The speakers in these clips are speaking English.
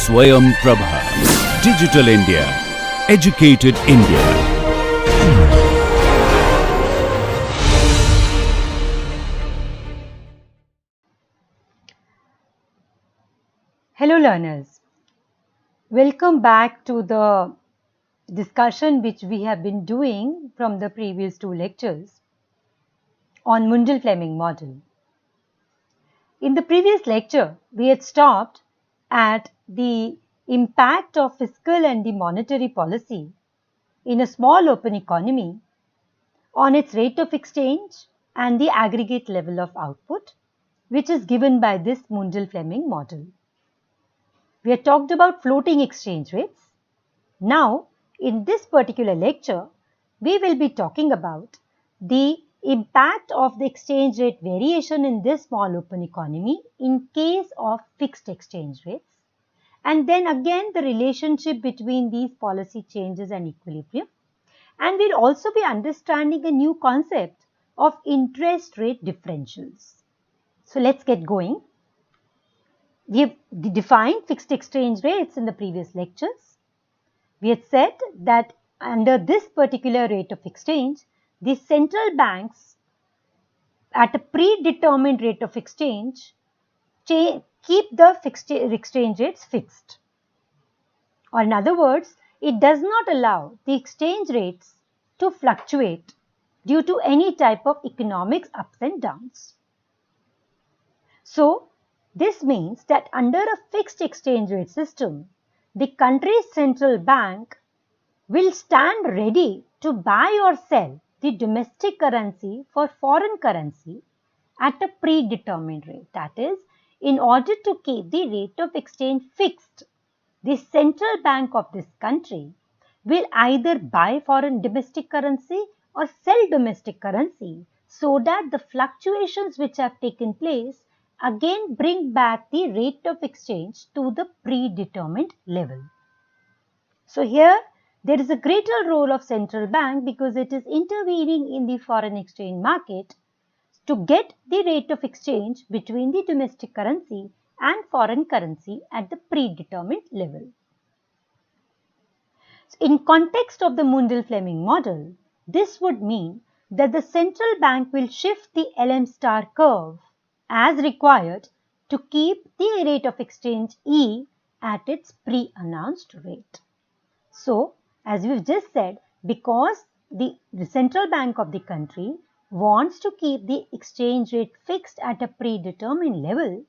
Swayam Prabha. Digital India. Educated India. Hello learners, welcome back to the discussion which we have been doing from the previous two lectures on Mundell Fleming model. In the previous lecture, we had stopped at the impact of fiscal and the monetary policy in a small open economy on its rate of exchange and the aggregate level of output, which is given by this Mundell Fleming model. We had talked about floating exchange rates. Now, in this particular lecture, we will be talking about the impact of the exchange rate variation in this small open economy in case of fixed exchange rates, and then again the relationship between these policy changes and equilibrium. And we'll also be understanding a new concept of interest rate differentials. So let's get going. We have defined fixed exchange rates in the previous lectures. We had said that under this particular rate of exchange, the central banks at a predetermined rate of exchange keep the fixed exchange rates fixed. Or in other words, it does not allow the exchange rates to fluctuate due to any type of economic ups and downs. So, this means that under a fixed exchange rate system, the country's central bank will stand ready to buy or sell the domestic currency for foreign currency at a predetermined rate. That is, in order to keep the rate of exchange fixed, the central bank of this country will either buy foreign domestic currency or sell domestic currency so that the fluctuations which have taken place again bring back the rate of exchange to the predetermined level. So here there is a greater role of central bank because it is intervening in the foreign exchange market to get the rate of exchange between the domestic currency and foreign currency at the predetermined level. In context of the Mundell Fleming model, this would mean that the central bank will shift the LM star curve as required to keep the rate of exchange E at its pre-announced rate. So, as we've just said, because the central bank of the country wants to keep the exchange rate fixed at a predetermined level,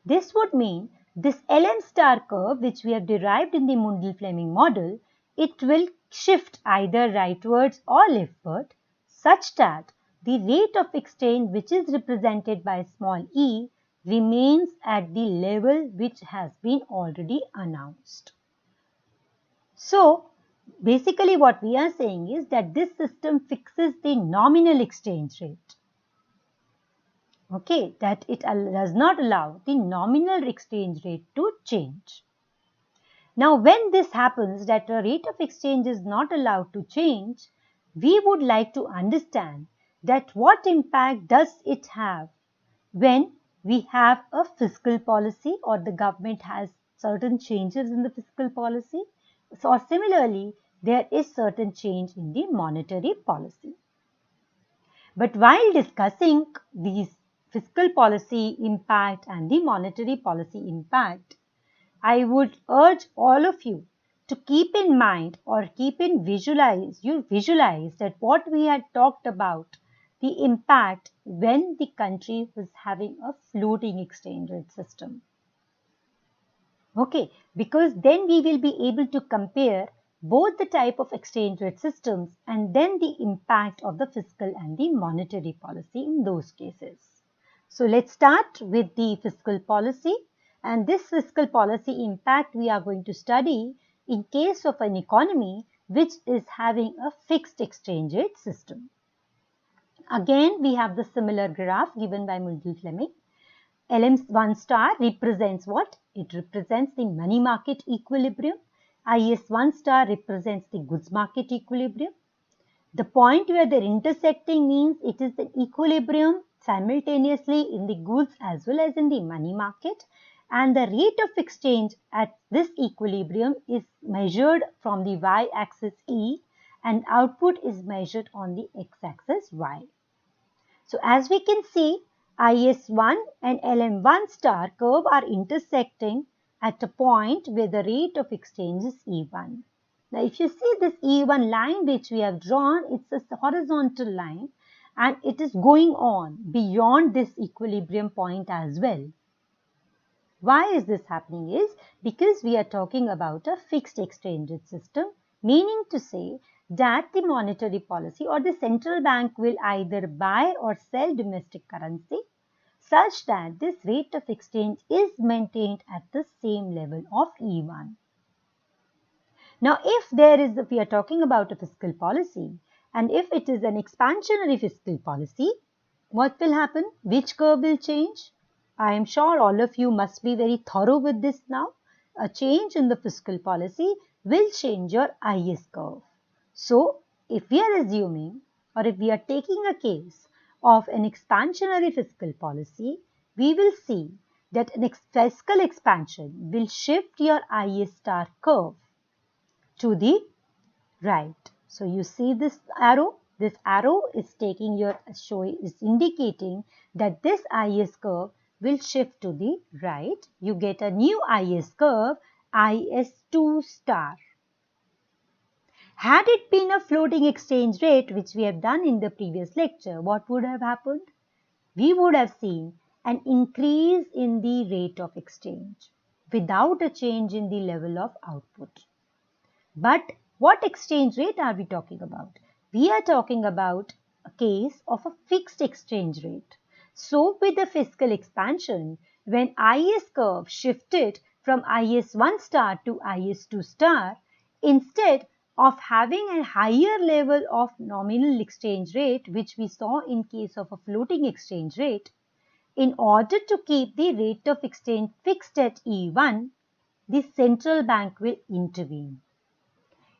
this would mean this LM star curve which we have derived in the Mundell Fleming model, it will shift either rightwards or leftward such that the rate of exchange which is represented by small e remains at the level which has been already announced. So, basically what we are saying is that this system fixes the nominal exchange rate. Okay, that it does not allow the nominal exchange rate to change. Now, when this happens that the rate of exchange is not allowed to change, we would like to understand that what impact does it have when we have a fiscal policy or the government has certain changes in the fiscal policy. So, similarly, there is certain change in the monetary policy. But while discussing these fiscal policy impact and the monetary policy impact, I would urge all of you to keep in mind or visualize that what we had talked about the impact when the country was having a floating exchange rate system. Okay, because then we will be able to compare both the type of exchange rate systems and then the impact of the fiscal and the monetary policy in those cases. So let's start with the fiscal policy, and this fiscal policy impact we are going to study in case of an economy which is having a fixed exchange rate system. Again, we have the similar graph given by Mundell Fleming. LM1 star represents what? It represents the money market equilibrium. IS1 star represents the goods market equilibrium. The point where they're intersecting means it is the equilibrium simultaneously in the goods as well as in the money market. and the rate of exchange at this equilibrium is measured from the y-axis E and output is measured on the x-axis Y. So as we can see, IS1 and LM1 star curve are intersecting at a point where the rate of exchange is E1. Now if you see this E1 line which we have drawn, it's a horizontal line and it is going on beyond this equilibrium point as well. Why is this happening is because we are talking about a fixed exchange rate system, meaning to say that the monetary policy or the central bank will either buy or sell domestic currency such that this rate of exchange is maintained at the same level of E1. Now, if we are talking about a fiscal policy and if it is an expansionary fiscal policy, what will happen? Which curve will change? I am sure all of you must be very thorough with this now. A change in the fiscal policy will change your IS curve. So, if we are assuming or if we are taking a case of an expansionary fiscal policy, we will see that an fiscal expansion will shift your IS star curve to the right. So, you see this arrow? This arrow is indicating that this IS curve will shift to the right. You get a new IS curve, IS2 star. Had it been a floating exchange rate, which we have done in the previous lecture, what would have happened? We would have seen an increase in the rate of exchange without a change in the level of output. But what exchange rate are we talking about? We are talking about a case of a fixed exchange rate. So with the fiscal expansion, when IS curve shifted from IS1 star to IS2 star, instead of having a higher level of nominal exchange rate, which we saw in case of a floating exchange rate, in order to keep the rate of exchange fixed at E1, the central bank will intervene.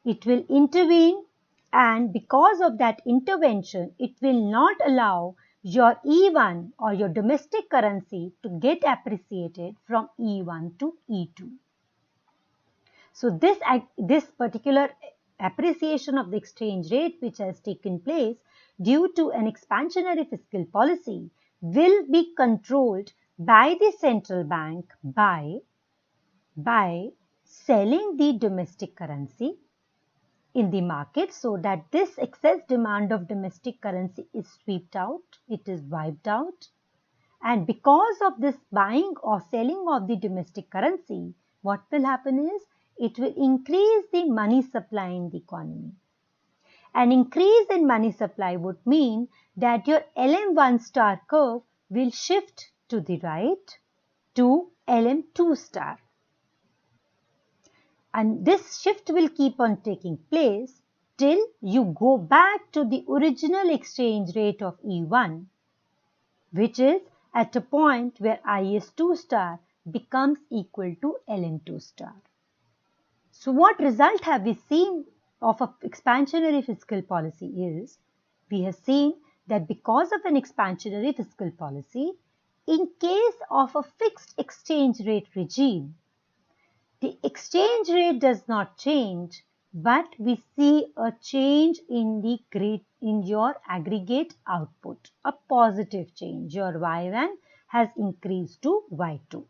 It will intervene, and because of that intervention, it will not allow your E1 or your domestic currency to get appreciated from E1 to E2. So this particular appreciation of the exchange rate which has taken place due to an expansionary fiscal policy will be controlled by the central bank by selling the domestic currency in the market so that this excess demand of domestic currency is swept out, it is wiped out. And because of this buying or selling of the domestic currency, what will happen is it will increase the money supply in the economy. An increase in money supply would mean that your LM1 star curve will shift to the right to LM2 star. And this shift will keep on taking place till you go back to the original exchange rate of E1, which is at a point where IS2 star becomes equal to LM2 star. So what result have we seen of an expansionary fiscal policy is, we have seen that because of an expansionary fiscal policy, in case of a fixed exchange rate regime, the exchange rate does not change, but we see a change in your aggregate output, a positive change. Your Y1 has increased to Y2.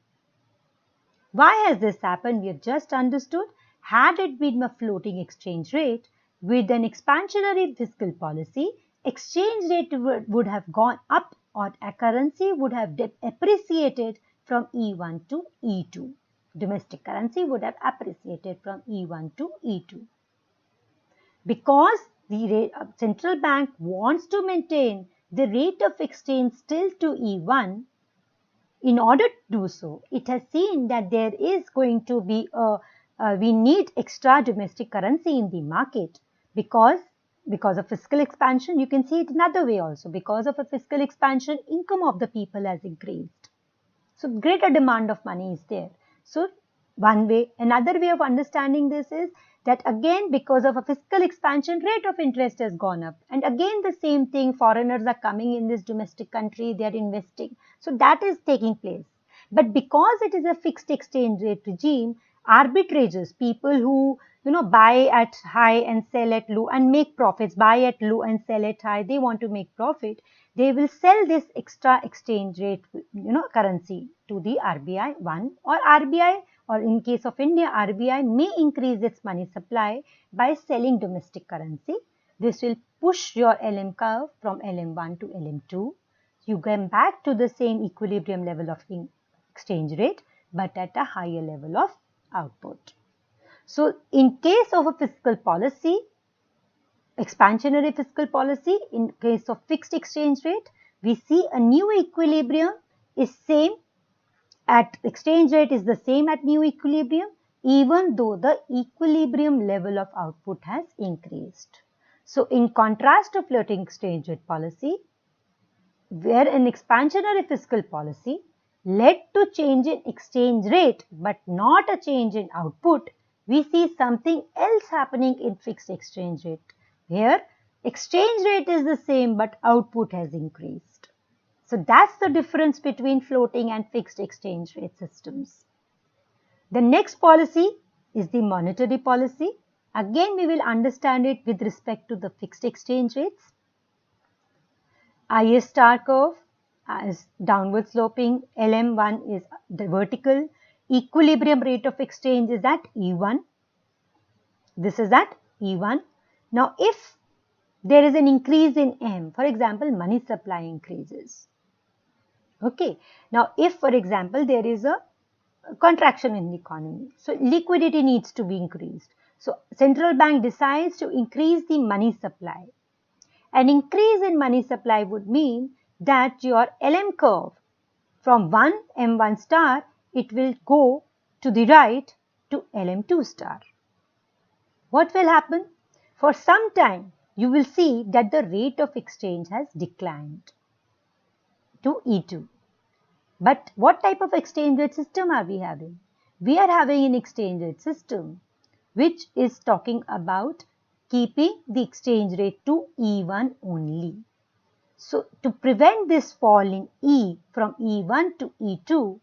Why has this happened? We have just understood. Had it been a floating exchange rate with an expansionary fiscal policy, exchange rate would have gone up or a currency would have appreciated from E1 to E2. Domestic currency would have appreciated from E1 to E2. Because the central bank wants to maintain the rate of exchange still to E1, in order to do so, it has seen that there is going to be we need extra domestic currency in the market because of fiscal expansion. You can see it another way also. Because of a fiscal expansion, income of the people has increased. So greater demand of money is there. So another way of understanding this is that again because of a fiscal expansion, rate of interest has gone up. And again the same thing, foreigners are coming in this domestic country, they are investing. So that is taking place. But because it is a fixed exchange rate regime, arbitrageurs, people who buy at high and sell at low and make profits, buy at low and sell at high, they want to make profit, they will sell this extra exchange rate currency to the RBI or RBI, or in case of India, RBI may increase its money supply by selling domestic currency. This will push your LM curve from LM1 to LM2. You come back to the same equilibrium level of exchange rate, but at a higher level of output. So in case of a fiscal policy, expansionary fiscal policy, in case of fixed exchange rate, we see a new equilibrium is same at exchange rate is the same at new equilibrium, even though the equilibrium level of output has increased. So in contrast to floating exchange rate policy, where an expansionary fiscal policy led to change in exchange rate but not a change in output, we see something else happening in fixed exchange rate. Here, exchange rate is the same but output has increased. So that's the difference between floating and fixed exchange rate systems. The next policy is the monetary policy. Again, we will understand it with respect to the fixed exchange rates. IS star curve is downward sloping, LM1 is the vertical, equilibrium rate of exchange is at E1. This is at E1. Now, if there is an increase in M, for example, money supply increases. Okay. Now, if, for example, there is a contraction in the economy, so liquidity needs to be increased. So, central bank decides to increase the money supply. An increase in money supply would mean that your LM curve from M1 star, it will go to the right to LM2 star. What will happen? For some time, you will see that the rate of exchange has declined to E2. But what type of exchange rate system are we having? We are having an exchange rate system which is talking about keeping the exchange rate to E1 only. So, to prevent this fall in E from E1 to E2,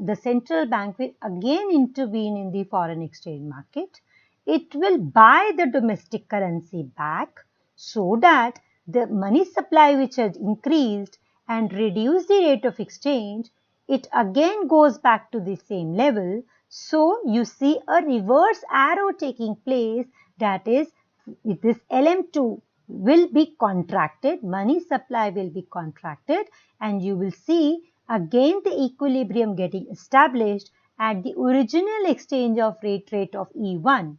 the central bank will again intervene in the foreign exchange market. It will buy the domestic currency back so that the money supply which has increased and reduced the rate of exchange, it again goes back to the same level. So, you see a reverse arrow taking place, that is, this LM2 will be contracted, money supply will be contracted, and you will see again the equilibrium getting established at the original exchange of rate of E1.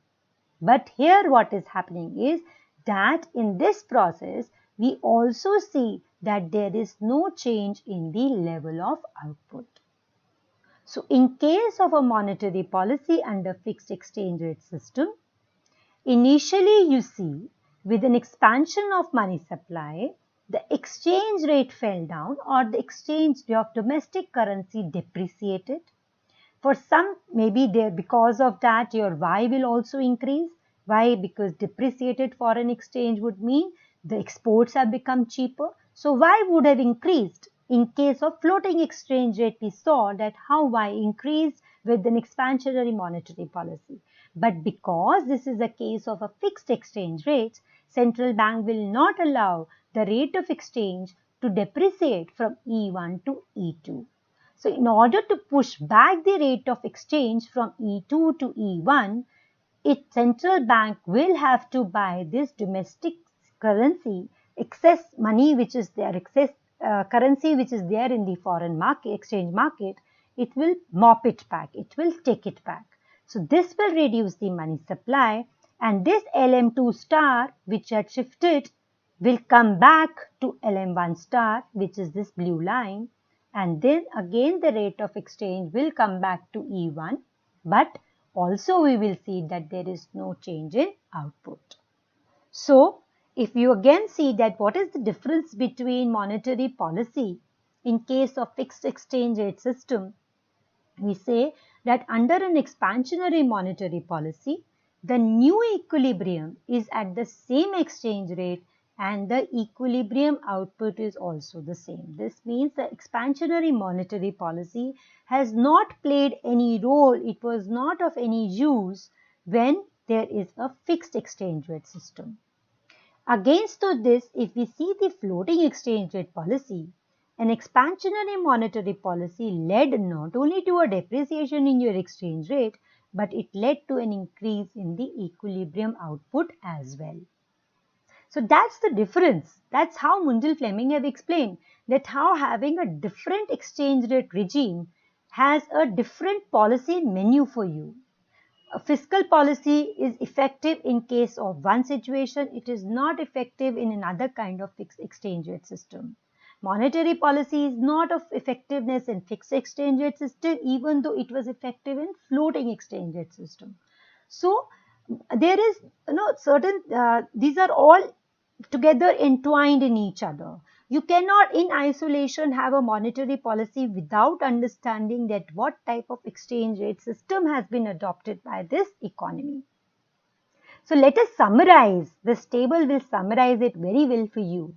But here what is happening is that in this process, we also see that there is no change in the level of output. So, in case of a monetary policy under fixed exchange rate system, initially you see with an expansion of money supply, the exchange rate fell down or the exchange of domestic currency depreciated. For some, maybe there because of that your Y will also increase. Why? Because depreciated foreign exchange would mean the exports have become cheaper. So Y would have increased. In case of floating exchange rate, we saw that how Y increased with an expansionary monetary policy. But because this is a case of a fixed exchange rate, central bank will not allow the rate of exchange to depreciate from E1 to E2. So, in order to push back the rate of exchange from E2 to E1, its central bank will have to buy this domestic currency, excess money which is there, excess currency which is there in the foreign market, exchange market, it will mop it back, it will take it back. So, this will reduce the money supply, and this LM2 star which had shifted will come back to LM1 star, which is this blue line, and then again the rate of exchange will come back to E1, but also we will see that there is no change in output. So, if you again see that what is the difference between monetary policy in case of fixed exchange rate system, we say that under an expansionary monetary policy, the new equilibrium is at the same exchange rate and the equilibrium output is also the same. This means the expansionary monetary policy has not played any role, it was not of any use when there is a fixed exchange rate system. Against this, if we see the floating exchange rate policy, an expansionary monetary policy led not only to a depreciation in your exchange rate, but it led to an increase in the equilibrium output as well. So that's the difference. That's how Mundell Fleming have explained that how having a different exchange rate regime has a different policy menu for you. A fiscal policy is effective in case of one situation. It is not effective in another kind of fixed exchange rate system. Monetary policy is not of effectiveness in fixed exchange rate system, even though it was effective in floating exchange rate system. So there is certain these are all together entwined in each other. You cannot in isolation have a monetary policy without understanding that what type of exchange rate system has been adopted by this economy. So let us summarize. This table will summarize it very well for you,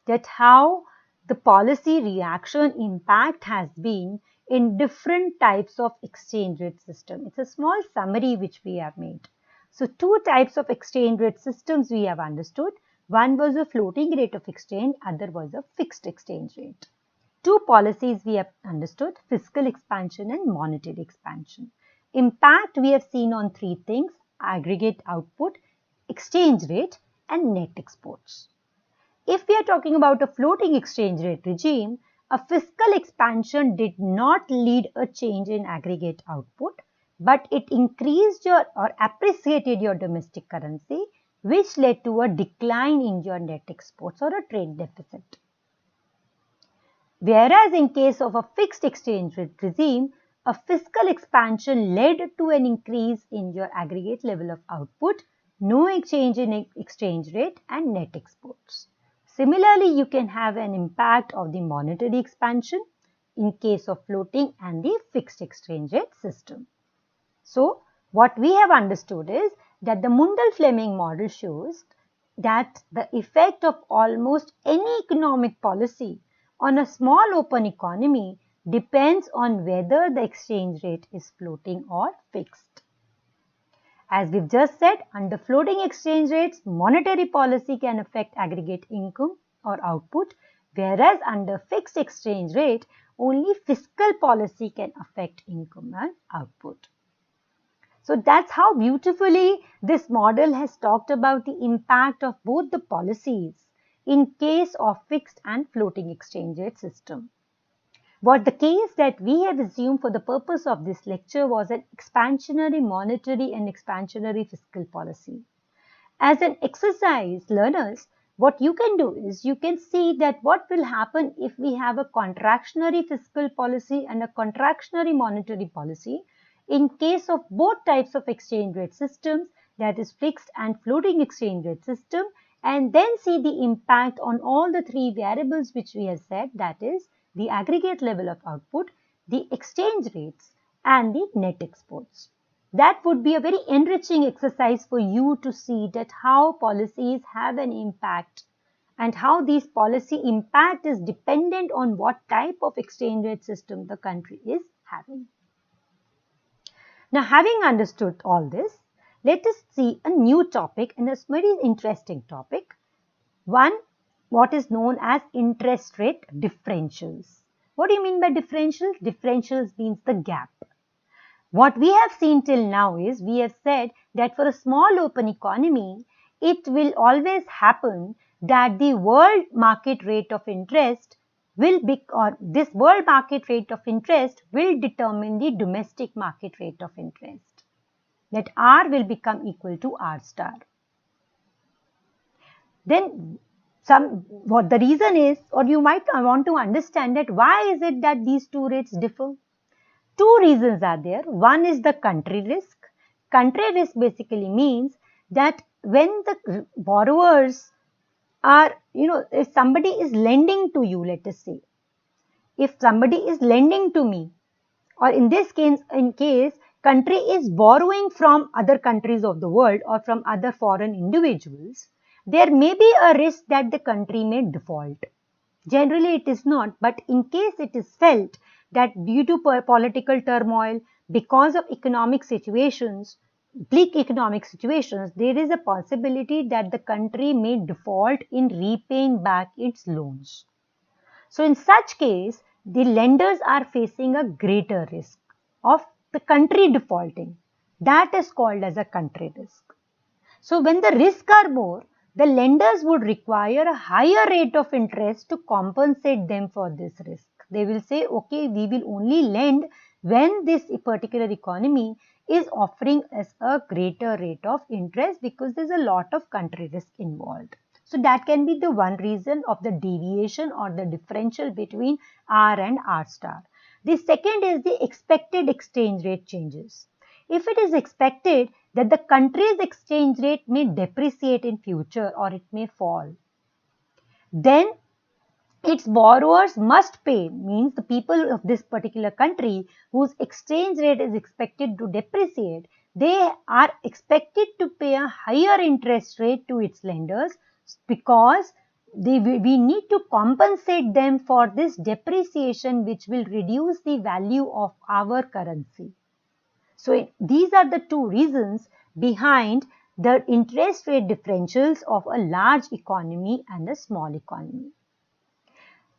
that how the policy reaction impact has been in different types of exchange rate system. It's a small summary which we have made. So two types of exchange rate systems we have understood. One was a floating rate of exchange, other was a fixed exchange rate. Two policies we have understood, fiscal expansion and monetary expansion. Impact we have seen on three things, aggregate output, exchange rate and net exports. If we are talking about a floating exchange rate regime, a fiscal expansion did not lead a change in aggregate output, but it increased your or appreciated your domestic currency, which led to a decline in your net exports or a trade deficit. Whereas in case of a fixed exchange rate regime, a fiscal expansion led to an increase in your aggregate level of output, no change in exchange rate and net exports. Similarly, you can have an impact of the monetary expansion in case of floating and the fixed exchange rate system. So, what we have understood is that the Mundell Fleming model shows that the effect of almost any economic policy on a small open economy depends on whether the exchange rate is floating or fixed. As we've just said, under floating exchange rates, monetary policy can affect aggregate income or output, whereas under fixed exchange rate, only fiscal policy can affect income and output. So that's how beautifully this model has talked about the impact of both the policies in case of fixed and floating exchange rate system. What the case that we have assumed for the purpose of this lecture was an expansionary monetary and expansionary fiscal policy. As an exercise, learners, what you can do is you can see that what will happen if we have a contractionary fiscal policy and a contractionary monetary policy in case of both types of exchange rate systems, that is fixed and floating exchange rate system, and then see the impact on all the three variables which we have said, that is the aggregate level of output, the exchange rates and the net exports. That would be a very enriching exercise for you to see that how policies have an impact and how these policy impact is dependent on what type of exchange rate system the country is having. Now, having understood all this, let us see a new topic, and a very interesting topic. One, what is known as interest rate differentials. What do you mean by differentials? Differentials means the gap. What we have seen till now is, we have said that for a small open economy, it will always happen that the world market rate of interest this world market rate of interest will determine the domestic market rate of interest. That R will become equal to R star. Then what the reason is, or you might want to understand that why is it that these two rates differ? Two reasons are there. One is the country risk. Country risk basically means that when the borrowers are, if somebody is lending to you, let us say, if somebody is lending to me, or in this case, country is borrowing from other countries of the world or from other foreign individuals, there may be a risk that the country may default. Generally, it is not, but in case it is felt that due to political turmoil, because of economic situations, bleak economic situations, there is a possibility that the country may default in repaying back its loans. So, in such case, the lenders are facing a greater risk of the country defaulting. That is called as a country risk. So, when the risks are more, the lenders would require a higher rate of interest to compensate them for this risk. They will say, okay, we will only lend when this particular economy is offering us a greater rate of interest because there's a lot of country risk involved. So that can be the one reason of the deviation or the differential between R and R star. The second is the expected exchange rate changes. If it is expected that the country's exchange rate may depreciate in future or it may fall, then its borrowers must pay, means the people of this particular country whose exchange rate is expected to depreciate, they are expected to pay a higher interest rate to its lenders because we need to compensate them for this depreciation which will reduce the value of our currency. So these are the two reasons behind the interest rate differentials of a large economy and a small economy.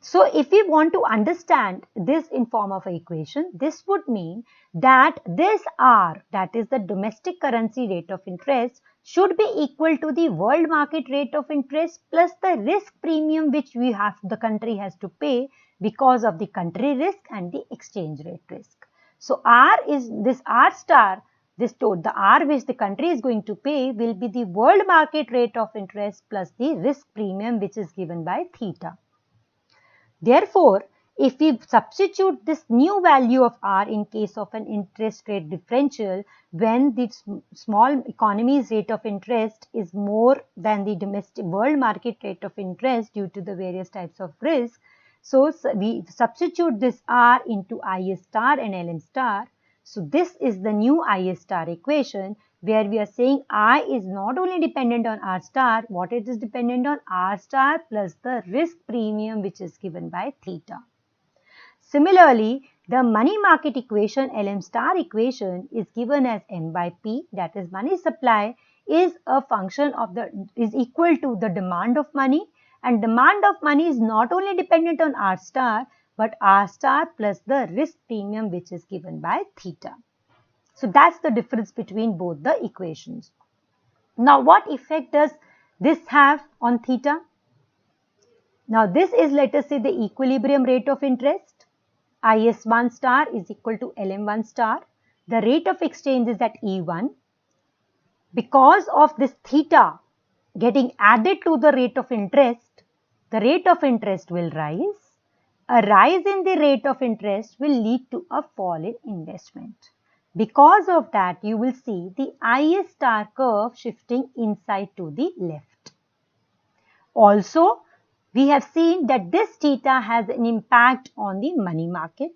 So if we want to understand this in form of an equation, this would mean that this R, that is the domestic currency rate of interest, should be equal to the world market rate of interest plus the risk premium which the country has to pay because of the country risk and the exchange rate risk. So R is this R star, the R which the country is going to pay will be the world market rate of interest plus the risk premium which is given by theta. Therefore, if we substitute this new value of R in case of an interest rate differential when the small economy's rate of interest is more than the domestic world market rate of interest due to the various types of risk, so we substitute this R into IS star and LM star. So this is the new IS star equation where we are saying I is not only dependent on R star, what it is dependent on R star plus the risk premium which is given by theta. Similarly, the money market equation LM star equation is given as M by P, that is money supply is a function of is equal to the demand of money, and demand of money is not only dependent on R star but R star plus the risk premium which is given by theta. So that's the difference between both the equations. Now what effect does this have on theta? Now this is, let us say, the equilibrium rate of interest. IS1 star is equal to LM1 star. The rate of exchange is at E1. Because of this theta getting added to the rate of interest will rise. A rise in the rate of interest will lead to a fall in investment. Because of that, you will see the IS star curve shifting inside to the left. Also, we have seen that this theta has an impact on the money market.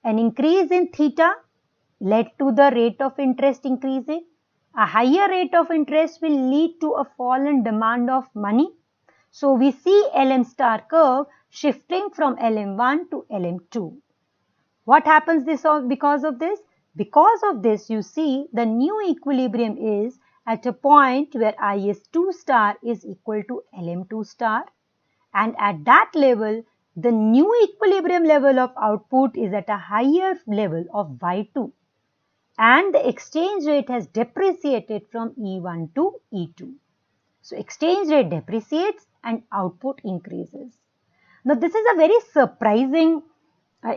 An increase in theta led to the rate of interest increasing. A higher rate of interest will lead to a fall in demand of money. So we see LM star curve shifting from LM1 to LM2. What happens because of this? Because of this, you see the new equilibrium is at a point where IS2 star is equal to LM2 star, and at that level, the new equilibrium level of output is at a higher level of Y2, and the exchange rate has depreciated from E1 to E2. So exchange rate depreciates and output increases. Now this is a very surprising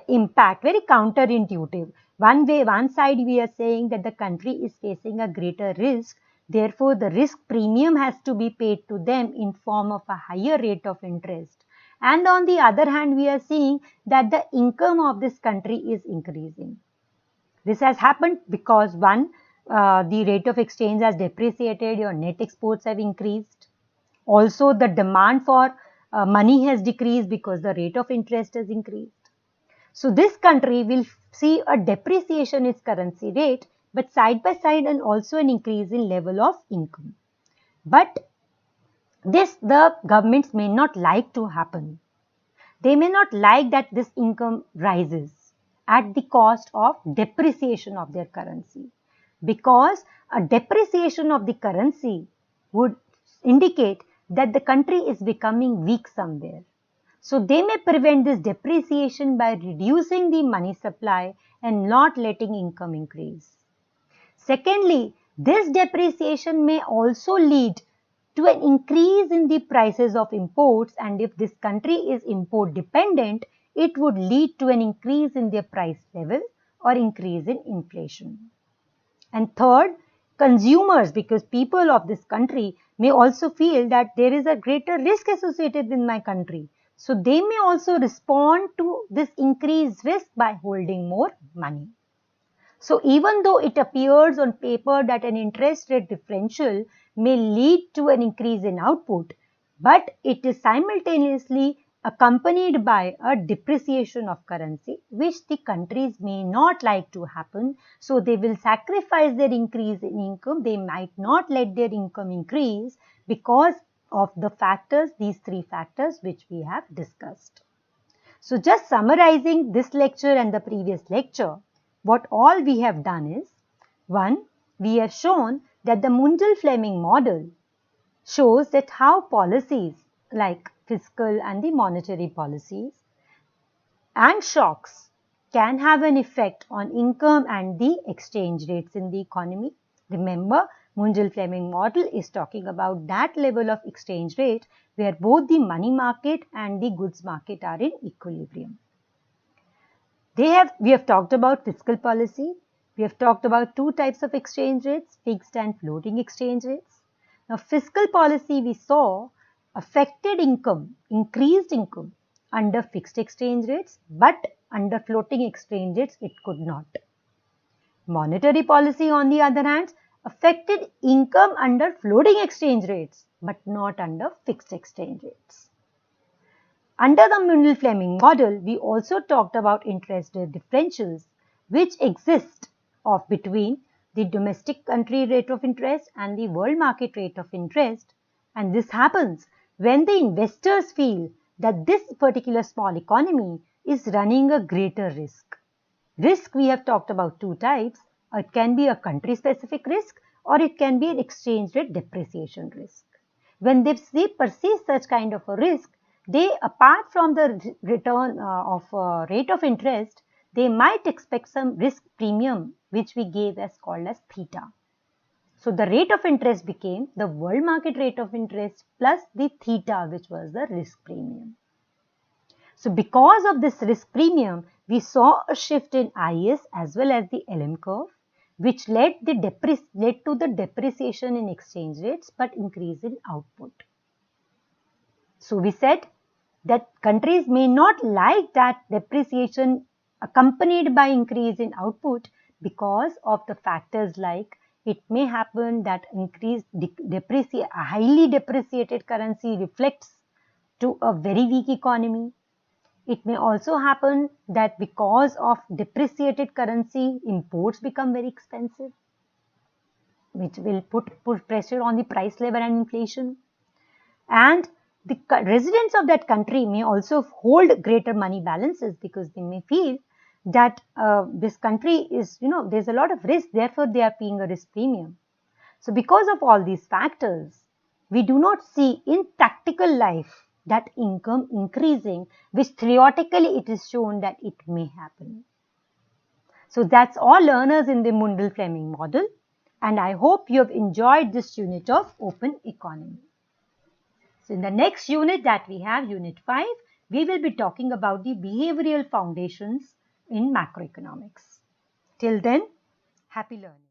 impact, very counterintuitive. One side we are saying that the country is facing a greater risk, therefore the risk premium has to be paid to them in form of a higher rate of interest. And on the other hand, we are seeing that the income of this country is increasing. This has happened because the rate of exchange has depreciated, your net exports have increased. Also, the demand for money has decreased because the rate of interest has increased. So this country will see a depreciation in its currency rate, but side by side and also an increase in level of income. But This the governments may not like to happen. They may not like that this income rises at the cost of depreciation of their currency, because a depreciation of the currency would indicate that the country is becoming weak somewhere. So they may prevent this depreciation by reducing the money supply and not letting income increase. Secondly, this depreciation may also lead to an increase in the prices of imports, and if this country is import dependent, it would lead to an increase in their price level or increase in inflation. And third, consumers, because people of this country may also feel that there is a greater risk associated with my country. So they may also respond to this increased risk by holding more money. So even though it appears on paper that an interest rate differential may lead to an increase in output, but it is simultaneously accompanied by a depreciation of currency, which the countries may not like to happen. So they will sacrifice their increase in income. They might not let their income increase because of the factors, these three factors which we have discussed. So just summarizing this lecture and the previous lecture, what all we have done is, 1. We have shown that the Mundell Fleming model shows that how policies like fiscal and the monetary policies and shocks can have an effect on income and the exchange rates in the economy. Remember, Mundell Fleming model is talking about that level of exchange rate where both the money market and the goods market are in equilibrium. We have talked about fiscal policy. We have talked about two types of exchange rates, fixed and floating exchange rates. Now, fiscal policy we saw affected income, increased income under fixed exchange rates, but under floating exchange rates it could not. Monetary policy, on the other hand, affected income under floating exchange rates, but not under fixed exchange rates. Under the Mundell Fleming model, we also talked about interest rate differentials, which exist between the domestic country rate of interest and the world market rate of interest. And this happens when the investors feel that this particular small economy is running a greater risk. Risk, we have talked about two types. It can be a country-specific risk or it can be an exchange rate depreciation risk. When they perceive such kind of a risk, they, apart from the return of rate of interest, they might expect some risk premium, which we gave as called as theta. So the rate of interest became the world market rate of interest plus the theta, which was the risk premium. So because of this risk premium, we saw a shift in IS as well as the LM curve, which led to the depreciation in exchange rates but increase in output. So we said that countries may not like that depreciation accompanied by increase in output because of the factors like it may happen that a highly depreciated currency reflects to a very weak economy. It may also happen that because of depreciated currency, imports become very expensive, which will put pressure on the price level and inflation. And the residents of that country may also hold greater money balances because they may feel that this country is, there's a lot of risk, therefore they are paying a risk premium. So because of all these factors, we do not see in practical life that income increasing, which theoretically it is shown that it may happen. So that's all, learners, in the Mundell Fleming model, and I hope you have enjoyed this unit of open economy. So in the next unit that we have, unit 5, we will be talking about the behavioral foundations in macroeconomics. Till then, happy learning.